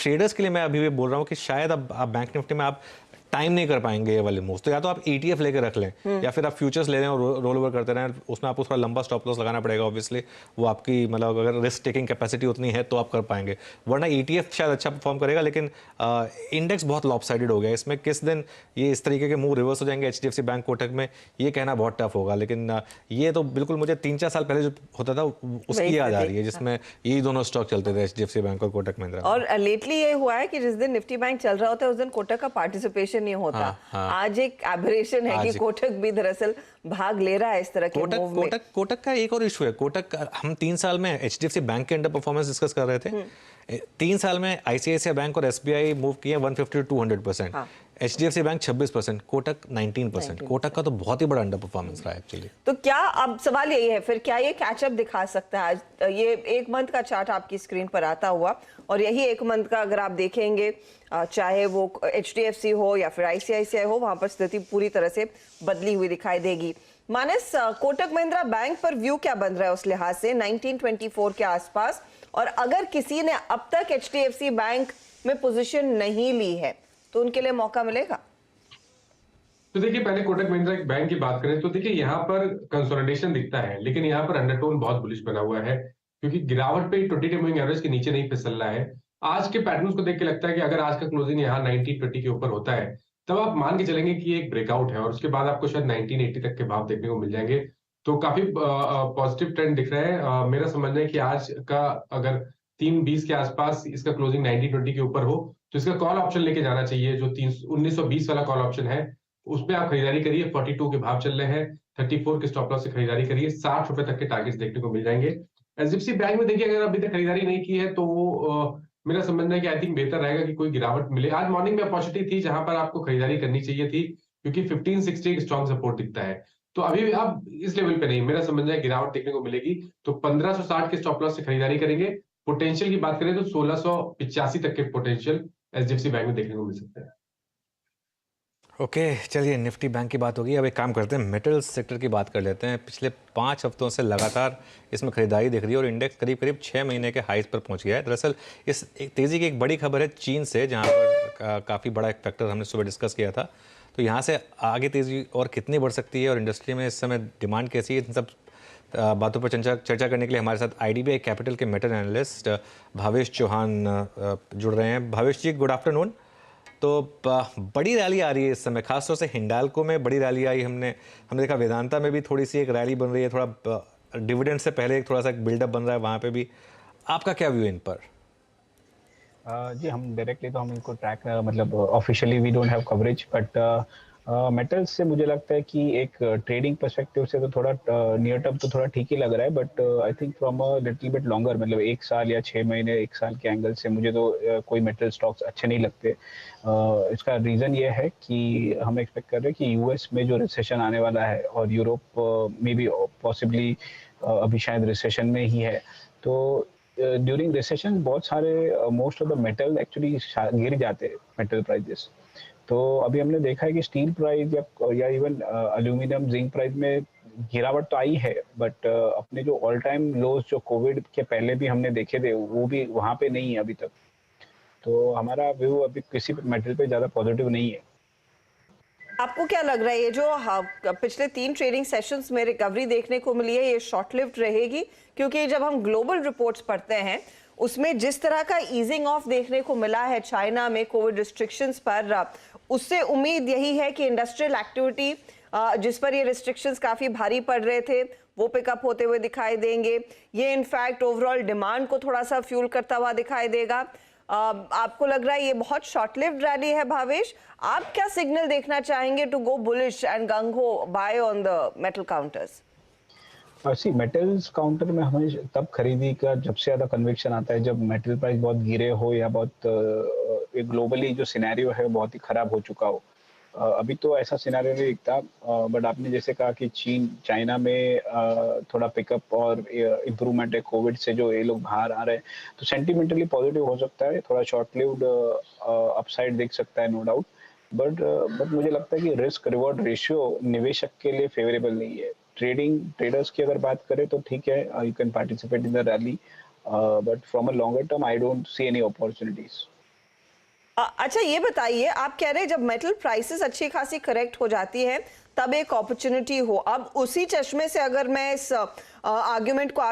Traders के लिए मैं अभी भी बोल रहा हूँ कि शायद अब आप बैंक निफ्टी में आप टाइम नहीं कर पाएंगे ये वाले मूव्स। तो या तो आप ETF लेके रख लें या फिर आप फ्यूचर्स ले लें और रोल ओवर करते रहें। उसमें आपको थोड़ा लंबा स्टॉप लॉस लगाना पड़ेगा ऑब्वियसली, वो आपकी मतलब अगर रिस्क टेकिंग कैपेसिटी उतनी है तो आप कर पाएंगे, वरना ETF शायद अच्छा परफॉर्म करेगा। लेकिन इंडेक्स बहुत लॉपसाइडेड हो गया इसमें, किस दिन ये इस तरीके के मूव रिवर्स हो जाएंगे HDFC बैंक कोटक में, ये कहना बहुत टफ होगा। लेकिन ये तो बिल्कुल मुझे 3-4 साल पहले जो होता था वही उसकी याद आ स्थिति। रही है, जिसमें यही दोनों स्टॉक चलते थे, HDFC बैंक और कोटक महिंद्रा। और लेटली ये हुआ है कि जिस दिन निफ्टी बैंक चल रहा होता है उस दिन कोटक का पार्टिसिपेशन नहीं होता। हाँ हाँ। आज एक एबरेशन है कि आज कोटक भी दरअसल भाग ले रहा है इस तरह के मूव में। कोटक का एक और इशू है। कोटक, हम 3 साल में HDFC बैंक के अंडर परफॉर्मेंस डिस्कस कर रहे थे। 3 साल में ICICI बैंक और SBI मूव किए 150 to 200%। हाँ। HDFC bank 26%, Kotak 19%। कोटक का तो बहुत ही बड़ा अंडर परफॉर्मेंस रहा है एक्चुअली। तो क्या अब सवाल यही है फिर, क्या ये कैचअप दिखा सकता है? आज ये एक मंथ का चार्ट आपकी स्क्रीन पर आता हुआ, और यही एक मंथ का अगर आप देखेंगे, चाहे वो HDFC हो या फिर ICICI हो, वहां पर स्थिति पूरी तरह से बदली हुई दिखाई देगी। मानस, कोटक महिंद्रा बैंक पर व्यू क्या बन रहा है उस लिहाज से 1924 के आसपास? और अगर किसी ने अब तक HDFC बैंक में पोजीशन नहीं ली है तो उनके लिए मौका मिलेगा? तो देखिए, पहले कोटक महिंद्रा बैंक की बात करें तो देखिए यहाँ पर कंसोलिडेशन दिखता है, लेकिन यहाँ पर अंडरटोन बहुत बुलिश बना हुआ है, क्योंकि गिरावट पे 20 डे मूविंग एवरेज के नीचे नहीं फिसल रहा है। आज के पैटर्न्स को देख के लगता है कि अगर आज का क्लोजिंग यहाँ 1920 के ऊपर होता है, तब आप मान के चलेंगे कि ये एक ब्रेकआउट है और उसके बाद आपको शायद 1980 तक के भाव देखने को मिल जाएंगे। तो काफी पॉजिटिव ट्रेंड दिख रहा है। मेरा समझना है कि आज का अगर 3:20 के आसपास इसका क्लोजिंग 1920 के ऊपर हो तो इसका कॉल ऑप्शन लेके जाना चाहिए, जो 1920 वाला कॉल ऑप्शन है उसमें आप खरीदारी करिए। 42 के भाव चल रहे हैं, 34 के स्टॉप लॉस से खरीदारी करिए, 60 रुपए तक के टारगेट्स देखने को मिल जाएंगे। एचडीएफसी बैंक में देखिए, अगर अभी तक खरीदारी नहीं की है तो मेरा समझना है कि आई थिंक बेहतर रहेगा कि कोई गिरावट मिले। आज मॉर्निंग में अपॉर्चुनिटी थी जहां पर आपको खरीदारी करनी चाहिए थी, क्योंकि 1560 एक स्ट्रॉन्ग सपोर्ट दिखता है। तो अभी अब इस लेवल पे नहीं, मेरा समझना है गिरावट देखने को मिलेगी। तो 1560 के स्टॉप लॉस से खरीदारी करेंगे। पोटेंशियल की बात करें तो 1685 तक के पोटेंशियल एचडीएफसी बैंक में देखने को मिल सकता है। ओके, चलिए निफ्टी बैंक की बात होगी। अब एक काम करते हैं, मेटल्स सेक्टर की बात कर लेते हैं। पिछले 5 हफ्तों से लगातार इसमें खरीदारी दिख रही है और इंडेक्स करीब करीब 6 महीने के हाइस पर पहुंच गया है। दरअसल इस एक तेज़ी की एक बड़ी खबर है चीन से, जहां पर काफ़ी बड़ा एक फैक्टर हमने सुबह डिस्कस किया था। तो यहाँ से आगे तेज़ी और कितनी बढ़ सकती है और इंडस्ट्री में इस समय डिमांड कैसी है, इन सब बातों पर चर्चा करने के लिए हमारे साथ IDBI कैपिटल के मेटल एनालिस्ट भावेश चौहान जुड़ रहे हैं। भावेश जी, गुड आफ्टरनून। तो बड़ी रैली आ रही है इस समय, खासतौर से हिंडाल्को में बड़ी रैली आई। हमने देखा वेदांता में भी थोड़ी सी एक रैली बन रही है, थोड़ा डिविडेंड से पहले एक थोड़ा सा बिल्डअप बन रहा है वहाँ पे भी। आपका क्या व्यू है इन पर? जी, हम डायरेक्टली तो हम इनको ट्रैक मतलब officially we don't have coverage, but metals से मुझे लगता है कि एक ट्रेडिंग पर्सपेक्टिव से तो थोड़ा नियर टर्म तो थोड़ा ठीक ही लग रहा है, but I think from a little bit longer, मतलब 1 साल या 6 महीने 1 साल के एंगल से मुझे तो कोई मेटल स्टॉक्स अच्छे नहीं लगते। इसका रीज़न ये है कि हम एक्सपेक्ट कर रहे हैं कि यूएस में जो रिसेशन आने वाला है और यूरोप में भी पॉसिबली अभी शायद रिसेशन में ही है। तो ड्यूरिंग रिसेशन बहुत सारे most of the metal actually गिर जाते हैं, मेटल प्राइजेस। तो अभी हमने देखा है कि स्टील प्राइस या इवन एल्यूमिनियम जिंक प्राइस में गिरावट तो आई है, बट अपने जो ऑल टाइम लोज जो कोविड के पहले भी हमने देखे थे वो भी वहां पे नहीं है अभी तक। तो हमारा व्यू अभी किसी मेटल पे ज्यादा पॉजिटिव नहीं है। आपको क्या लग रहा है ये जो पिछले 3 ट्रेडिंग सेशंस में रिकवरी देखने को मिली है, ये शॉर्ट लिव्ड रहेगी? क्योंकि जब हम ग्लोबल रिपोर्ट्स पढ़ते हैं उसमें जिस तरह का ईजिंग ऑफ देखने को मिला है चाइना में कोविड रिस्ट्रिक्शंस पर, उससे उम्मीद यही है कि इंडस्ट्रियल एक्टिविटी जिस पर ये रिस्ट्रिक्शंस काफी भारी पड़ रहे थे वो पिकअप होते हुए दिखाई देंगे। ये इनफैक्ट ओवरऑल डिमांड को थोड़ा सा फ्यूल करता हुआ दिखाई देगा। आपको लग रहा है ये बहुत शॉर्ट लिव्ड रैली है? भावेश, आप क्या सिग्नल देखना चाहेंगे to go bullish and gung ho buy on the metal counters? See metals counter में हमें तब खरीदी का जब से ज्यादा कन्विक्शन आता है जब मेटल प्राइस बहुत गिरे हो या बहुत ग्लोबली जो सिनेरियो है बहुत ही खराब हो चुका हो। अभी तो ऐसा सिनेरियो नहीं दिखता, बट आपने जैसे कहा कि चाइना में थोड़ा पिकअप और इम्प्रूवमेंट है कोविड से, जो ये लोग बाहर आ रहे हैं, तो सेंटिमेंटली पॉजिटिव हो सकता है, थोड़ा शॉर्ट लिव्ड अपसाइड देख सकता है, नो डाउट। बट मुझे लगता है कि रिस्क रिवॉर्ड रेशियो निवेशक के लिए फेवरेबल नहीं है। ट्रेडर्स की अगर बात करें तो ठीक है, you can participate in the rally, but from a longer term I don't see any opportunities. अच्छा ये बताइए, आप कह रहे हैं जब मेटल प्राइसेस अच्छी खासी करेक्ट हो जाती है तब एक अपॉर्चुनिटी हो, अब उसी चश्मे से अगर मैं इस आर्ग्यूमेंट को